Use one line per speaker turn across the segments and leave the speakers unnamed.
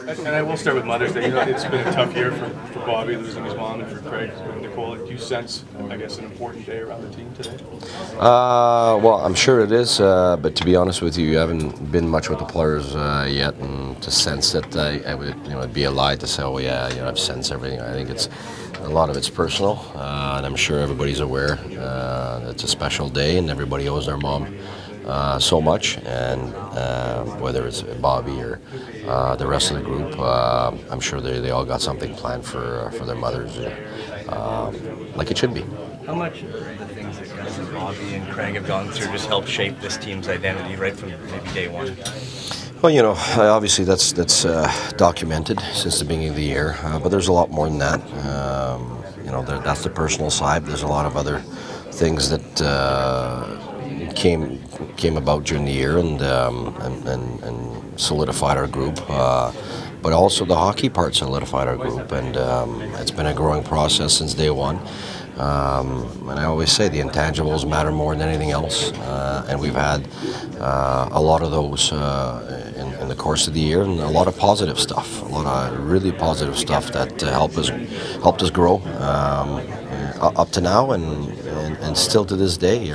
And I will start with Mother's Day. You know, it's been a tough year for Bobby losing his mom and for Craig and Nicole. Do you sense, I guess, an important day around the team today?
Well, I'm sure it is, but to be honest with you, you haven't been much with the players yet, and to sense that I would, it'd be a lie to say, oh yeah, I've sensed everything. I think it's a lot of it's personal, and I'm sure everybody's aware it's a special day, and everybody owes their mom so much, and whether it's Bobby or the rest of the group, I'm sure they all got something planned for their mothers, like it should be.
How much of the things that guys like Bobby and Craig have gone through just helped shape this team's identity right from maybe day one?
Well, obviously that's documented since the beginning of the year, but there's a lot more than that. That's the personal side. There's a lot of other things that came about during the year and solidified our group. But also the hockey part solidified our group, and it's been a growing process since day one. And I always say the intangibles matter more than anything else, and we've had a lot of those in the course of the year, and a lot of positive stuff, a lot of really positive stuff that helped us grow up to now, and still to this day.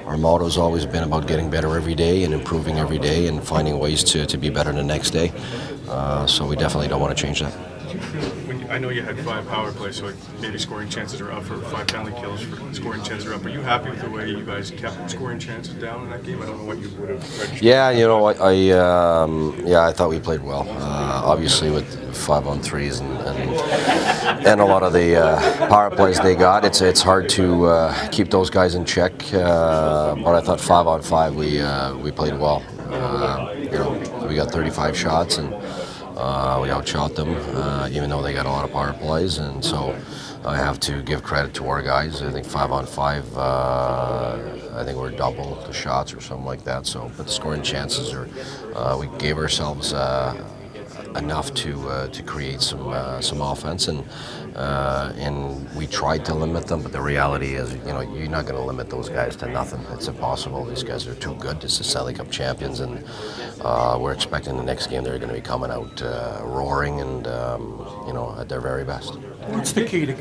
Our motto has always been about getting better every day and improving every day and finding ways to be better the next day. So we definitely don't want to change that.
I know you had 5 power plays, so maybe scoring chances are up, for 5 penalty kills, for scoring chances are up. Are you happy with the way you guys kept scoring chances down in that game? I don't know what you would have registered.
Yeah, I thought we played well. Obviously, with 5-on-3s and a lot of the power plays they got, it's hard to keep those guys in check. But I thought 5-on-5 we played well. We got 35 shots and. We outshot them, even though they got a lot of power plays, and so I have to give credit to our guys. I think 5-on-5, I think we're double the shots or something like that. So, but the scoring chances are, we gave ourselves enough to create some offense, and we tried to limit them. But the reality is, you're not going to limit those guys to nothing. It's impossible. These guys are too good. It's the Stanley Cup champions, and we're expecting the next game they're going to be coming out roaring and at their very best.
What's the key to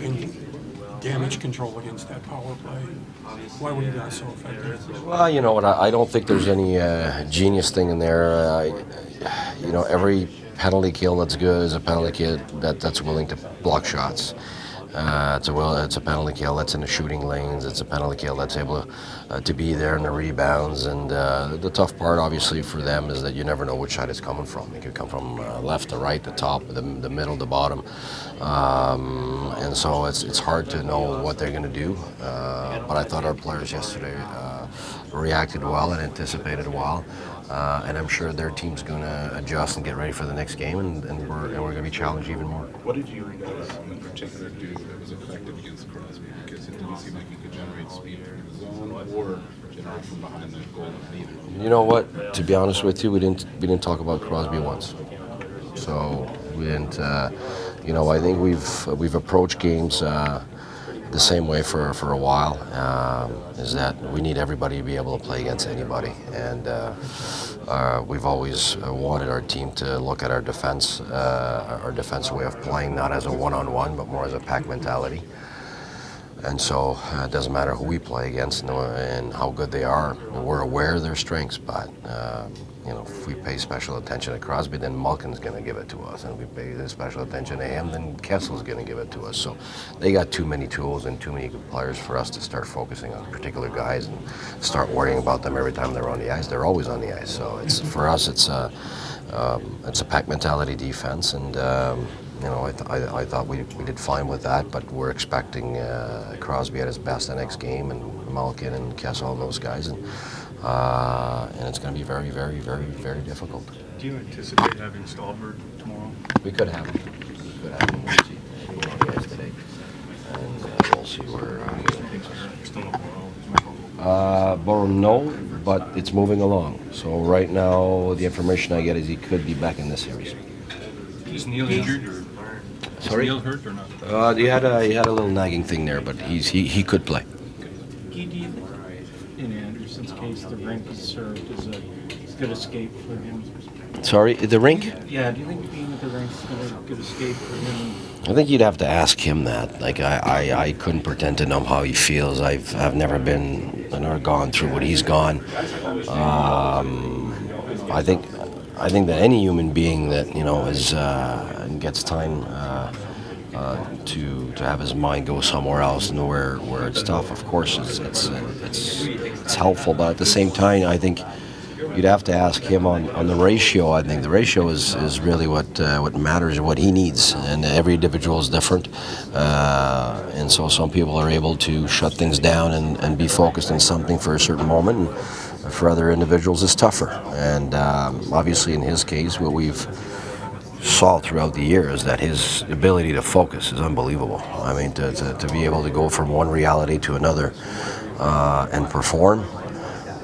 damage control against that power play? Why were you guys so effective?
Well, you know what? I don't think there's any genius thing in there. Every penalty kill that's good is a penalty kill that's willing to block shots. It's a penalty kill that's in the shooting lanes. It's a penalty kill that's able to be there in the rebounds. And the tough part, obviously, for them is that you never know which side it's coming from. It could come from left to right, the top, the middle, the bottom. And so it's hard to know what they're going to do. But I thought our players yesterday reacted well and anticipated well. And I'm sure their team's going to adjust and get ready for the next game, and we're going to be challenged even more.
What did you guys in particular do that was effective against Crosby? Because it didn't seem like you could generate speed through the zone or generate from behind the goal either.
You know what? To be honest with you, we didn't talk about Crosby once. So we didn't. I think we've approached games the same way for a while. Is that we need everybody to be able to play against anybody, and we've always wanted our team to look at our defense way of playing, not as a one-on-one, but more as a pack mentality. And so it doesn't matter who we play against and how good they are. We're aware of their strengths, but if we pay special attention to Crosby, then Malkin's going to give it to us. And if we pay special attention to him, then Kessel's going to give it to us. So they got too many tools and too many good players for us to start focusing on particular guys and start worrying about them every time they're on the ice. They're always on the ice. So for us, it's a pack mentality defense, and I thought we did fine with that, but we're expecting Crosby at his best the next game, and Malkin and Kessel and those guys, and it's going to be very, very, very, very difficult.
Do you anticipate having Stallberg tomorrow?
We could have him. We'll see. We'll go on the ice today, and we'll see where it takes us.
Still no
Borough, no, but it's moving along. So right now, the information I get is he could be back in this series.
Is Neil injured? Or
sorry?
Is Neil hurt or not?
He had a little nagging thing there, but he could play.
Do you think in Anderson's case, the rink has served as a good escape for him?
Sorry, the rink?
Yeah, do you think being at the rink is a good escape for him?
I think you'd have to ask him that. Like, I couldn't pretend to know how he feels. I've never been, or gone through what he's gone. I think that any human being that, you know, is gets time to have his mind go somewhere else and where it's tough, of course it's helpful, but at the same time I think you'd have to ask him on the ratio. I think the ratio is really what matters, what he needs, and every individual is different, and so some people are able to shut things down and be focused on something for a certain moment, and for other individuals it's tougher. And obviously in his case, what we've saw throughout the year is that his ability to focus is unbelievable. I mean, to be able to go from one reality to another and perform,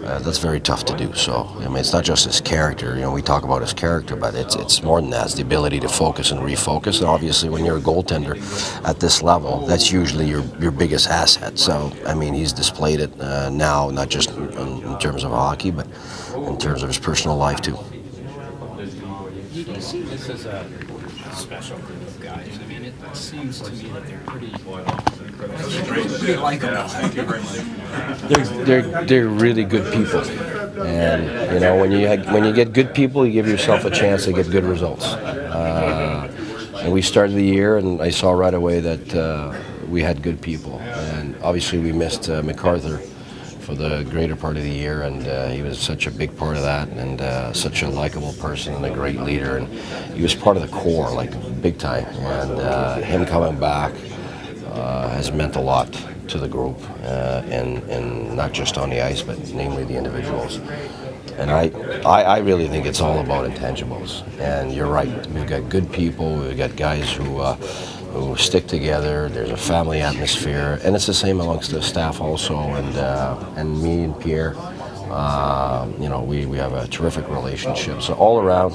that's very tough to do. So, I mean, it's not just his character. You know, we talk about his character, but it's more than that. It's the ability to focus and refocus. And obviously, when you're a goaltender at this level, that's usually your biggest asset. So, I mean, he's displayed it now, not just in terms of hockey, but in terms of his personal life too.
Do you see this as a special group of guys? I mean, it seems to me that they're pretty likable.
They're really good people, and you know, when you get good people, you give yourself a chance to get good results. And we started the year, and I saw right away that we had good people, and obviously we missed MacArthur for the greater part of the year, and he was such a big part of that, and such a likable person and a great leader, and he was part of the core, like big time, and him coming back has meant a lot to the group, and not just on the ice, but namely the individuals. And I really think it's all about intangibles, and you're right, we've got good people, we've got guys who stick together. There's a family atmosphere, and it's the same amongst the staff also. And me and Pierre, you know, we have a terrific relationship. So all around,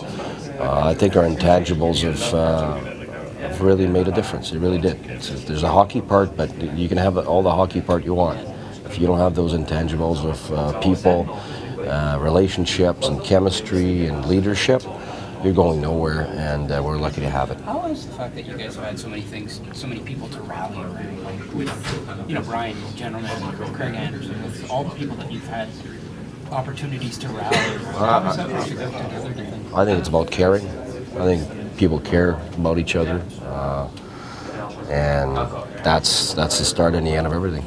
I think our intangibles have really made a difference. It really did. There's a hockey part, but you can have all the hockey part you want. If you don't have those intangibles of people, relationships, and chemistry and leadership, you're going nowhere, and we're lucky to have it.
How is the fact that you guys have had so many things, so many people to rally around, like with, you know, Brian, general manager, with Craig Anderson, with all the people that you've had opportunities to rally around? How does that work together, do you think?
I think it's about caring. I think people care about each other, and that's the start and the end of everything.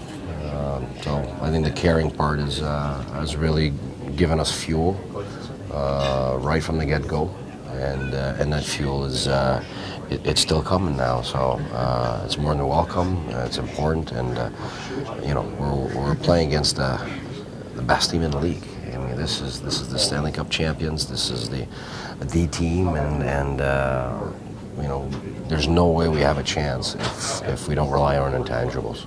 So I think the caring part has really given us fuel right from the get-go. And that fuel is it's still coming now, so it's more than welcome. It's important, and you know, we're playing against the best team in the league. I mean, this is the Stanley Cup champions. This is the D team, and you know, there's no way we have a chance if we don't rely on intangibles.